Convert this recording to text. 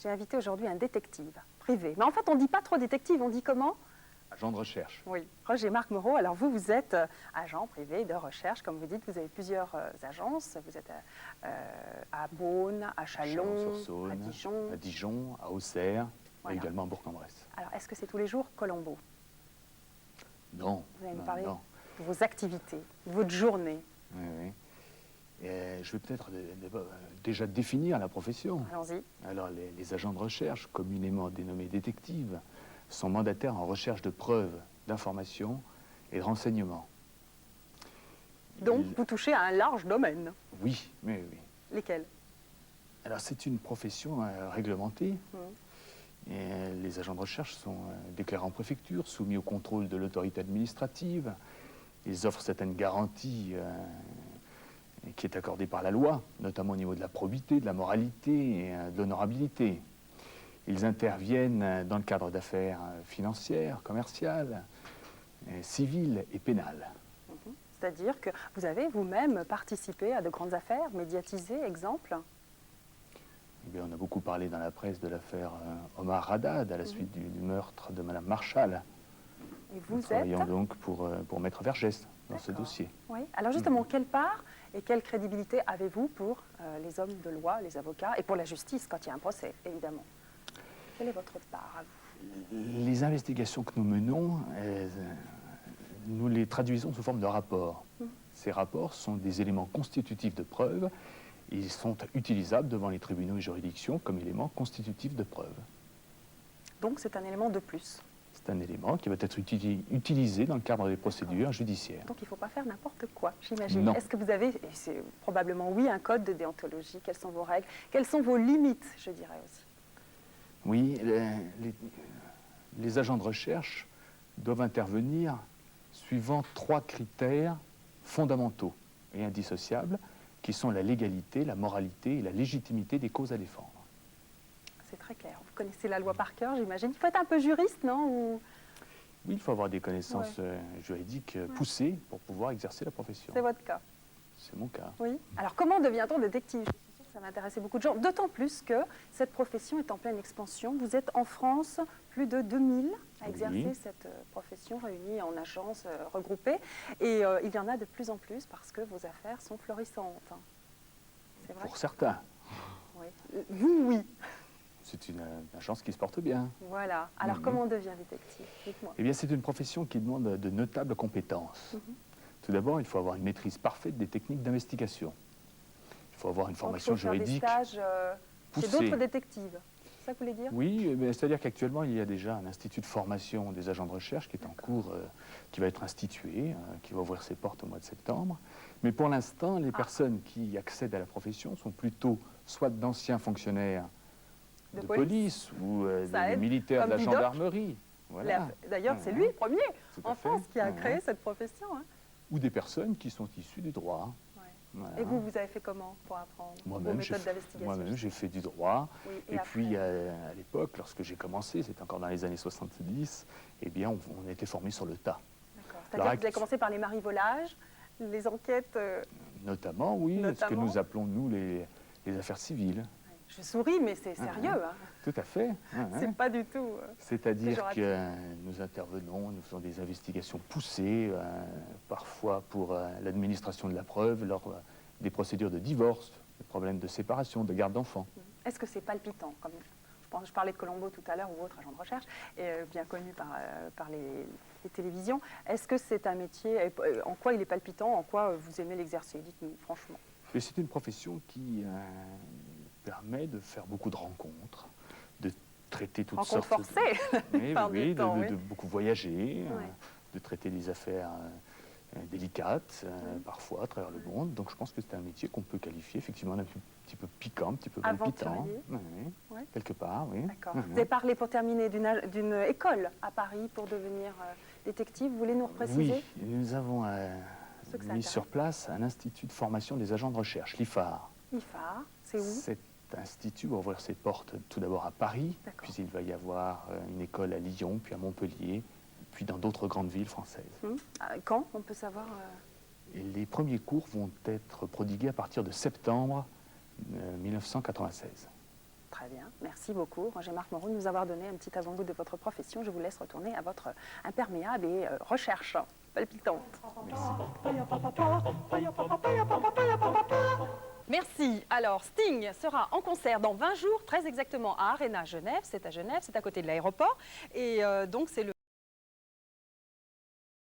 J'ai invité aujourd'hui un détective privé. Mais en fait, on ne dit pas trop détective, on dit comment? Agent de recherche. Oui, Roger-Marc Moreau. Alors vous, vous êtes agent privé de recherche, comme vous dites, vous avez plusieurs agences. Vous êtes à Beaune, à Chalon, à Dijon, à Auxerre, voilà. Et également à Bourg-en-Bresse. Alors, est-ce que c'est tous les jours Colombo? Non. Vous allez me non, parler non. de vos activités, de votre journée. Oui, oui. Je vais peut-être déjà définir la profession. Allons-y. Alors, les agents de recherche, communément dénommés détectives, sont mandataires en recherche de preuves, d'informations et de renseignements. Donc, vous touchez à un large domaine. Oui, oui, oui. Lesquels? Alors, c'est une profession réglementée. Et les agents de recherche sont déclarés en préfecture, soumis au contrôle de l'autorité administrative. Ils offrent certaines garanties qui est accordée par la loi, notamment au niveau de la probité, de la moralité et de l'honorabilité. Ils interviennent dans le cadre d'affaires financières, commerciales, civiles et pénales. C'est-à-dire que vous avez vous-même participé à de grandes affaires, médiatisées, exemple? Eh bien, on a beaucoup parlé dans la presse de l'affaire Omar Haddad à la suite du meurtre de Mme Marshall. Et vous Nous travaillons donc pour Maître Vergès dans ce dossier. Oui. Alors justement, quelle part et quelle crédibilité avez-vous pour les hommes de loi, les avocats, et pour la justice quand il y a un procès, évidemment? Quelle est votre part à vous? Les investigations que nous menons, nous les traduisons sous forme de rapports. Ces rapports sont des éléments constitutifs de preuve. Ils sont utilisables devant les tribunaux et juridictions comme éléments constitutifs de preuve. Donc c'est un élément de plus. C'est un élément qui va être utilisé dans le cadre des procédures judiciaires. Donc il ne faut pas faire n'importe quoi, j'imagine. Est-ce que vous avez, et c'est probablement oui, un code de déontologie? Quelles sont vos règles? Quelles sont vos limites, je dirais aussi? Oui, les agents de recherche doivent intervenir suivant 3 critères fondamentaux et indissociables, qui sont la légalité, la moralité et la légitimité des causes à défendre. C'est très clair. Vous connaissez la loi par cœur, j'imagine. Il faut être un peu juriste, non? Ou... Oui, il faut avoir des connaissances juridiques poussées pour pouvoir exercer la profession. C'est votre cas? C'est mon cas. Oui. Alors comment devient-on détective? Je suis sûre que ça va intéresser beaucoup de gens, d'autant plus que cette profession est en pleine expansion. Vous êtes en France plus de 2000 à exercer cette profession, réunie en agences regroupées. Et il y en a de plus en plus parce que vos affaires sont florissantes. C'est vrai? Pour certains. Oui. Vous, oui. C'est une agence qui se porte bien. Voilà. Alors comment on devient détective? Dites-moi. Eh bien, c'est une profession qui demande de notables compétences. Tout d'abord, il faut avoir une maîtrise parfaite des techniques d'investigation. Il faut avoir une formation juridique poussée. Des stages chez d'autres détectives. C'est ça que vous voulez dire? Oui, c'est-à-dire qu'actuellement, il y a déjà un institut de formation des agents de recherche qui est en cours, qui va être institué, qui va ouvrir ses portes au mois de septembre. Mais pour l'instant, les personnes qui accèdent à la profession sont plutôt soit d'anciens fonctionnaires de police ou des militaires de la gendarmerie. Voilà. D'ailleurs, c'est lui le premier en France qui a créé cette profession. Ou des personnes qui sont issues du droit. Voilà. Et vous avez fait comment pour apprendre vos méthodes d'investigation? Moi-même, j'ai fait du droit. Oui, et puis, à l'époque, lorsque j'ai commencé, c'était encore dans les années 70, eh bien, on a été formés sur le tas. D'accord. C'est-à-dire que vous avez commencé par les marivolages, les enquêtes Notamment, oui, ce que nous appelons, nous, les affaires civiles. Je souris, mais c'est sérieux. Tout à fait. C'est pas du tout. C'est-à-dire que nous intervenons, nous faisons des investigations poussées, parfois pour l'administration de la preuve, lors des procédures de divorce, des problèmes de séparation, de garde d'enfants. Est-ce que c'est palpitant comme je parlais de Colombo tout à l'heure, ou autre agent de recherche, bien connu par les télévisions. Est-ce que c'est un métier, en quoi il est palpitant, en quoi vous aimez l'exercer? Dites-nous, franchement. C'est une profession qui permet de faire beaucoup de rencontres, de traiter toutes sortes... Rencontres forcées de beaucoup voyager, de traiter des affaires délicates, parfois, à travers le monde. Donc je pense que c'est un métier qu'on peut qualifier effectivement d'un petit peu piquant, un petit peu palpitant. Quelque part, oui. D'accord. Vous avez parlé, pour terminer, d'une école à Paris pour devenir détective. Vous voulez nous repréciser? Oui, nous avons mis sur place un institut de formation des agents de recherche, l'IFAR. l'IFAR, c'est où? Cet institut va ouvrir ses portes tout d'abord à Paris, puis il va y avoir une école à Lyon, puis à Montpellier, puis dans d'autres grandes villes françaises. Quand on peut savoir Et les premiers cours vont être prodigués à partir de septembre 1996. Très Très bien, merci beaucoup Roger-Marc Moreau de nous avoir donné un petit avant-goût de votre profession. Je vous laisse retourner à votre imperméable et recherche palpitante. Merci. Alors, Sting sera en concert dans 20 jours, très exactement à Arena Genève. C'est à Genève, c'est à côté de l'aéroport. Et donc, c'est le